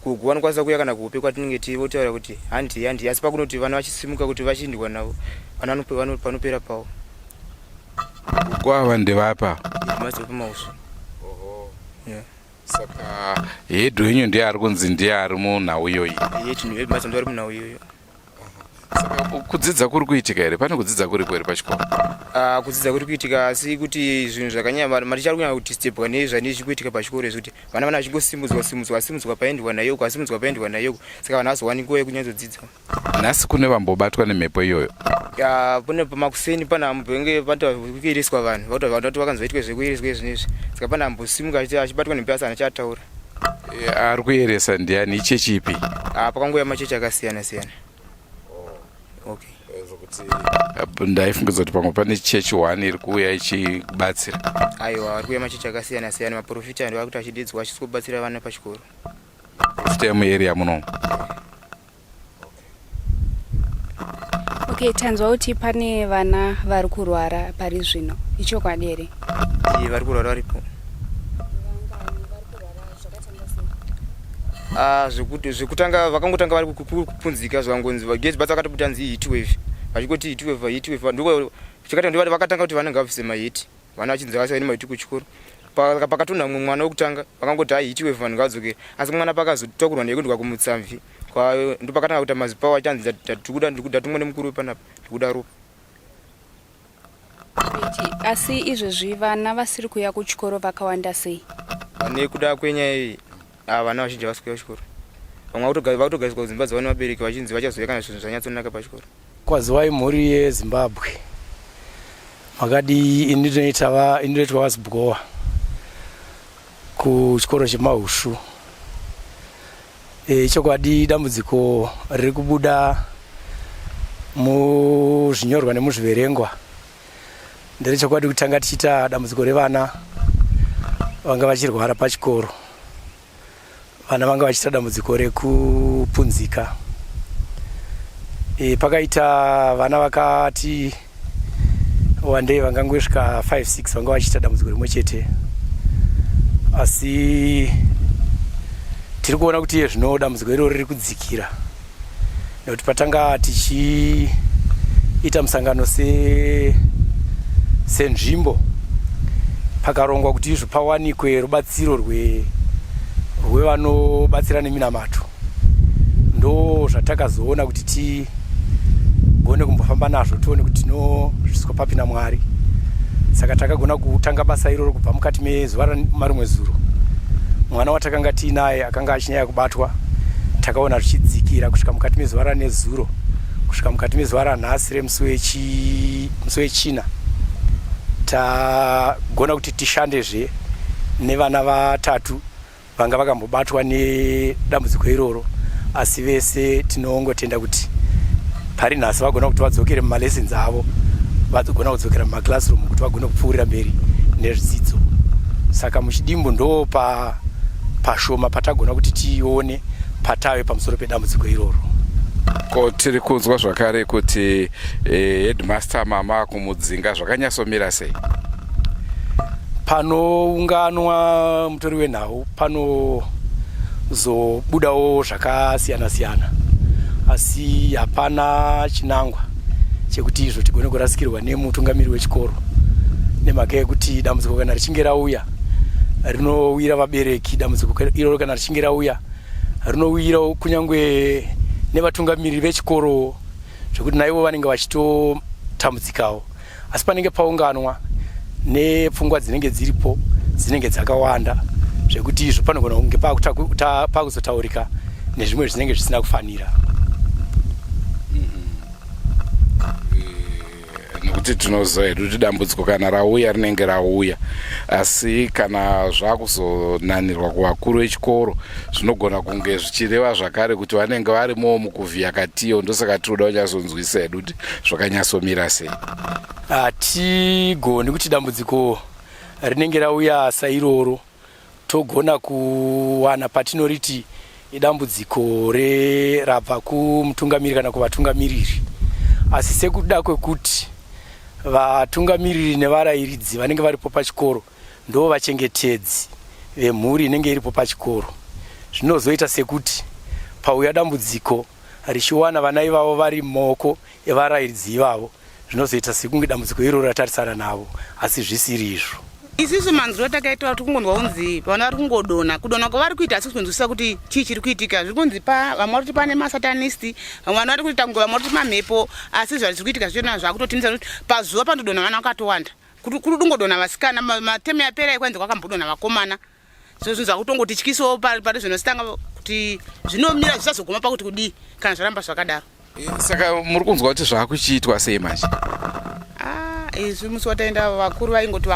gogo vanokwanisa kuuya kana kupe kwatinenge tivotaura kuti handi asi pakunoti vana vachisimuka kuti vachindwa navo vana panopera pavo. Kwava ndevapa Drewmas PAMAHUSVU. Saka hedhu yenyu ndiye ari kunzi ndiye ari munhau iyoyi? Drewmas ndo ari munhau iyoyo. Saka kudzidza kuri kuitika here? Pane kudzidza kuripo here pachikoro? Kudzidza kuri kuitika asi kuti zvinhu zvakanyanya maticha ari kunyanya kudistebwa nezvikuitika pachikoro kuti vana vachingosimudzwa paendwa nayo asimudzwa paendwa nayo saka vana vazowani nguva yekunyatsodzidza. Nhasi kune vambobatwa nemhepo iyoyo? Pane pamakuseni pane ambenge kuiriswa vanhu vatoti vakanzoitwe zvekuiriswa izvinezvi saka pane ambosimuka achibatwa nemhepo asi achataura. Ari kuyeresa ndiani? Ichechi ipi? Pakangouya machechi akasiyana siyana. Okay. Ndaifungidzwa kuti pamwe pane chechi 1 iri kuuya ichibatsira. Aiwa, ari kuuya machechi akasiyana siyana. Maprofita ndiwo akuti achididzwa achikubatsira vana pachikoro. Profita yemuarea muno. Okay, tanzwa kuti pane vana vari kurwara pari zvino. Ichokwadi here? Vari kurwara varipo. Zvekutanga vakangotanga vari kupunzika zvangonzi vagezi basa vakatobuda nzi heat wave vachikoti heat wave ndiko chakati ndivati vakatanga kuti vanenge vabvise mahiti vana vachinzi vasiva nemahiti kuchikoro pakatonha mumwe mwana wokutanga vakangoti heat wave vanhu ngavadzokere asi mwana pakazotakurwa nekundwa kumutsamvi ndo pakatanga kuita mazipawo achanzi ndatumwa nemukuru wepanapa ndikuda ropa. Asi izvezvi vana vasiri kuuya kuchikoro vakawanda sei? Nekuda kwenyaya iyi vana vazhinji havasi kuuya kuchikoro. Vamwe vakutogariswa kudzimba dzavana vabereki vachinzi vachazouya kana zvinhu zvanyatsonaka pachikoro. Kwaziwai mhuri yeZimbabwe makadi inoitwa vazibgowa kuchikoro cheMahusvu. Chokwadi dambudziko riri kubuda muzvinyorwa nemuzviverengwa nderechokwadi kutanga tichiita dambudziko revana vanga vachirwara pachikoro. Vana vanga vachiita dambudziko rekupunzika. Pakaita vana vakati wandei vangangosvika 5-6 vanga vachiita dambudziko rimwe chete. Asi tiri kuona kuti iye zvino dambudziko iro riri kudzikira. Nekuti patanga tichiita musangano senzvimbo pakarongwa kuti izvo pawanikwe rubatsiro rwevanobatsira neminamato. Ndo zvatakazoona kuti tigone kumbofamba nazvo tione kuti zviswa papi naMwari. Saka takagona kutanga basa iroro kubva mukati mezuva marimwe zuro. Mwana watakanga tiinaye akanga achinyanya kubatwa takaona zvichidzikira kusvika mukati mezuva ranezuro kusvika mukati mezuva ranhasi remusi wechina. Tagona kuti tishandezve nevana vatatu vanga vakambobatwa nedambudziko iroro asi vese tinongotenda kuti pari nhasi vagona kuti vadzokere mumalessons avo, vagona kudzokera mumaclassroom kuti vagone kupfuurira mberi nezvidzidzo. Saka muchidimbu ndo pashoma patagona kuti tione patave pamusoro pedambudziko iroro. Ko tiri kunzwa zvakare kuti headmaster mama kumudzinga zvakanyatsomira sei? Panounganwa mutori wenhau panozobudawo zvakasiyana-siyana, asi hapana chinangwa chekuti izvo tigone kurasikirwa nemutungamiri wechikoro, nemhaka yekuti dambudziko kana richinge rauya rinowira vabereki. Dambudziko iroro kana richinge rauya rinowira kunyangwe nevatungamiri vechikoro, zvekuti naivo vanenge vachitotambudzikawo. Asi panenge paunganwa nepfungwa dzinenge dziripo dzinenge dzakawanda, zvekuti izvo panogona kunge pakuzotaurika nezvimwe zvinenge zvisina kufanira. Nekuti tinoziva hedu kuti dambudziko kana rauya rinenge rauya, asi kana zvakuzonanirwa kuvakuru vechikoro zvinogona kunge zvichireva zvakare kuti vanenge varimo mukuvhiya katiyo. Ndosaka tinoda kunyazonzwisa hedu kuti zvakanyatsomira sei. Hatigoni kuti dambudziko rinenge rauya sairoro togona kuwana patinoriti idambudziko rabva kumutungamiri kana kuvatungamiriri, asi sekuda kwekuti vatungamiriri nevarairidzi vanenge varipo pachikoro ndo vachengetedzi vemhuri inenge iripo pachikoro. Zvinozoita sekuti pauya dambudziko richiwana vana ivavo vari mumaoko evarairidzi ivavo, zvinozoita sekunge dambudziko iroro ratarisana navo, asi zvisiri izvo. Isusu manzuro takaita kuti kungonzwa unzi vana vari kungodona kwavari kuita, asi kunzwisisa kuti chii chiri kuitika. Zviri kunzi vamwe vari kuti pane masatanist, vamwe vari kuita kunge vamwe vari kuti mamhepo, asi zviri kuitika zvichona zvakutotinisa kuti pazuva panodona vana vakatowanda. Kuri kungodona vasikana, matemu yapera ikwanzi kwakambodona vakomana. So zvinhu zvakutongotityisawo pari zvinositanga kuti zvinomira zvisazoguma pakuti kudii kana zvaramba zvakadaro. Saka muri kunzwa kuti zvakuchiitwa sei manje? Izvi musi wataenda vakuru vaingoti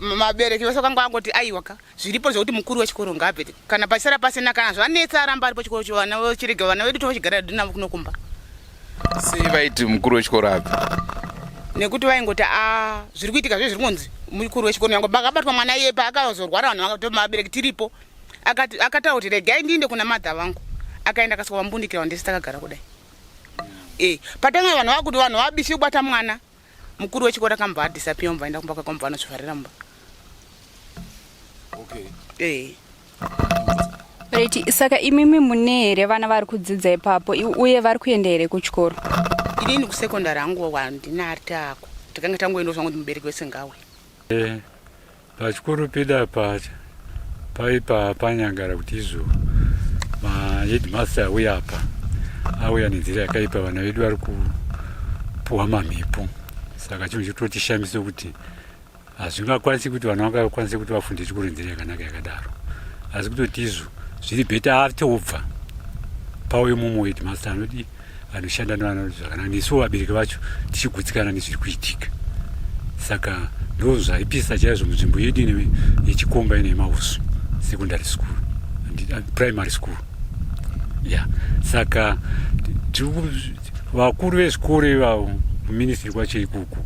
mabereki vese vakanga vangoti aiwaka zviripo zvokuti mukuru wechikoro ngabve kana pasara pasina kana zvanetsa aramba aripo chikoro chovana vochirega vana vedu tochigara navo kunokumba. Sei vaiti mukuru wechikoro abve? Nekuti vaingoti zviri kuitika zviri kunzi mukuru wechikoro yangu pakabatwa mwana iye paakazorwara vanhu vakati mabereki tiripo akataura kuti regai ndiinde kuna madha vangu, akaenda akasvika vambundikira vandisi takagara kudai. Patanga vanhu vakuti vanhu vabishi kubata mwana, mukuru wechikoro akambadhisapiwa mubva aenda kumba kwake mubva anozvifarira mumba. Right, saka imimi mune here vana vari kudzidza ipapo uye vari kuenda here kuchikoro? Inini kusekondari hangu wandinari tako takanga tangoenda zvangu kuti mubereki wese ngawe. Pachikoro peda pacha paipa panyangara kuti izvo maheadmaster auya apa auya nenzira yakaipa, vana vedu vari kupuwa mamhepo. Saka chinhu chitotishambisa kuti hazvingakwanisi kuti vana vangakwanise kuti vafunde chikoro nzira yakanaka yakadaro, asi kutoti izvo zviri bheta atobva pauye mumwe headmaster anoti anoshanda nevana zvakanaka, nesuwo vabereki vacho tichigutsikana nezviri kuitika. Saka ndo zvaipisa chaizvo munzvimbo yedu yechikomba ine Mahusvu secondary school primary school. Saka vakuru vezvikoro ivavo kuministry kwacho ikuku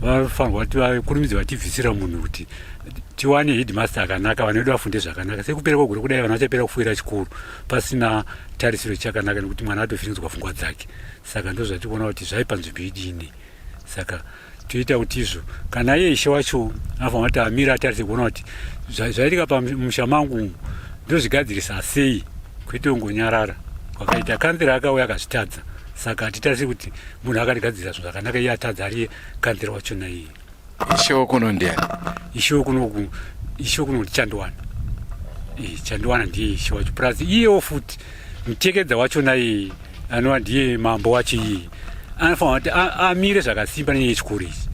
vafanirwa kuti vakurumidze vativhisira munhu kuti tiwane headmaster akanaka, vana vedu vafunde zvakanaka. Sekupera kwegore kudai vana vachapera kufuira chikoro pasina tarisiro chakanaka, nekuti mwana atofiridzwa pfungwa dzake. Saka ndo zvatikuona kuti zvaipa nzvimbo yedu ine. Saka toita kuti izvo kana iye ishe wacho afanira kuti amire atarise kuona kuti zvaitika pamusha mangu ndozvigadzirisa sei, kwete ngonyarara kwakaita kanzira akauya akazvitadza. Saka hatitarise kuti munhu akatigadzirisa zvinhu zvakanaka iye atadza ari kanzira wachona iye. Ishewo kuno ndiani? Ishewo kuno Chandwana. Chandwana ndiye ishe wacho, plus iyewo futi mutekedza wachona iye anova ndiye mambo wacho iye anofanira kuti amire zvakasimba nenyaya yechikoro ichi,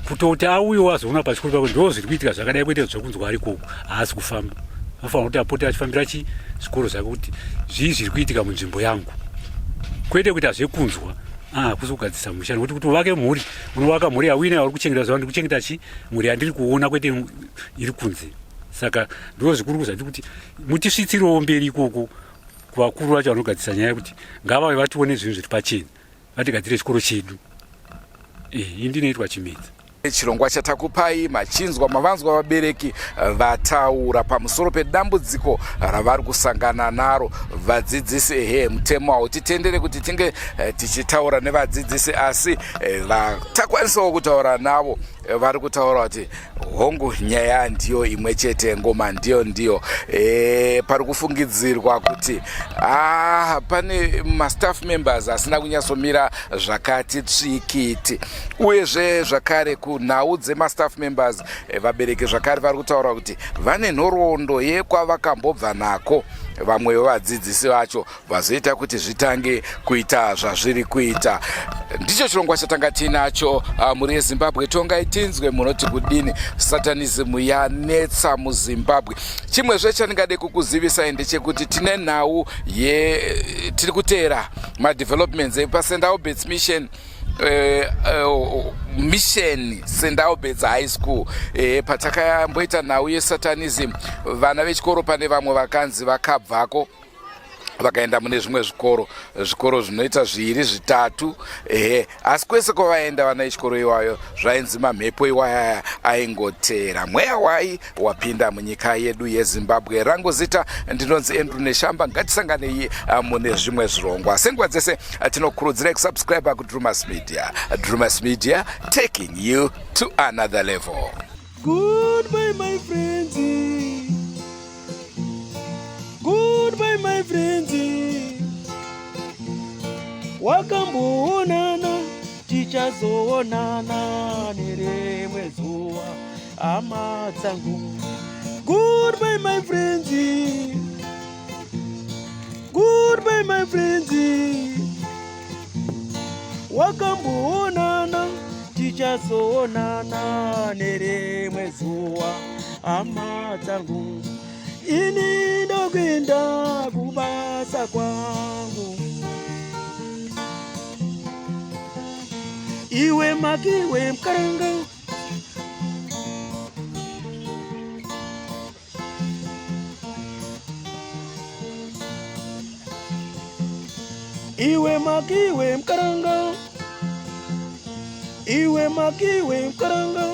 kutoti auyewo azoona pachikoro pako ndo zviri kuitika zvakadai, kwete zvokunzwa ari koko haasi kufamba. Anofanira kuti apote achifambira zvikoro zvake kuti zvii zviri kuitika munzvimbo yangu, kwete kuti hazvekunzwa kuzogadzisa musha. Nekuti kuti uvake mhuri unovaka mhuri yawina uri kuchengeta zvauri kuchengeta mhuri yandiri kuona, kwete iri kunze. saka ndo zvikuru kuzati kuti mutisvitsirewo mberi ikoko kuvakuru vacho vanogadzisa nyaya yekuti ngavave vatione zvinhu zviri pachena vatigadzire chikoro chedu. Indinoitwa Chimedza. Chirongwa chatakupai machinzwa mavanzwa vabereki vataura pamusoro pedambudziko ravari kusangana naro vadzidzisi. Mutemo hautitendere kuti tinge tichitaura nevadzidzisi, asi vatakwanisawo kutaura navo vari kutaura kuti hongu nyaya ndiyo imwe chete, ngoma ndiyo. Pari kufungidzirwa kuti pane mastaff members asina kunyatsomira zvakati tsvikiti, uyezve zvakare nhau dzemastaff members vabereki zvakare vari kutaura kuti vane nhoroondo yekwavakambobva nako vamwe vevadzidzisi vacho vazoita kuti zvitange kuita zvazviri kuita. Ndicho chirongwa chatanga tinacho muri yeZimbabwe. Tongai tinzwe munoti kudini satanism yanetsa muZimbabwe. Chimwezve chandingade kukuzivisai ndechekuti tine nhau tiri kuteera madevelopments epaSt Albert's mission mission St Albert's High School. Patakayamboita nhau yeSatanism, vana vechikoro pane vamwe vakanzi vakabvako vakaenda mune zvimwe zvikoro zvinoita 2-3, asi kwese kwavaenda vana vechikoro iwayo zvainzi mamhepo iwaya aingoteera. Mweya wai wapinda munyika yedu yeZimbabwe. Rangu zita ndinonzi Andrew Neshamba. Ngatisanganei mune zvimwe zvirongwa. Senguva dzese tinokurudzirai kusubscribe kuDrewmas Media. Drewmas Media, taking you to another level. Goodbye my friends. Goodbye my friends. Wakamboonana tichazoonana nerimwe zuva hama dzangu. Goodbye my friends. Goodbye my friends. Wakamboonana tichazoonana nerimwe zuva hama dzangu. Ini ndokwenda kubasa kwangu. Iwe makiwe mkaranga. Iwe makiwe mkaranga. Iwe makiwe mkaranga.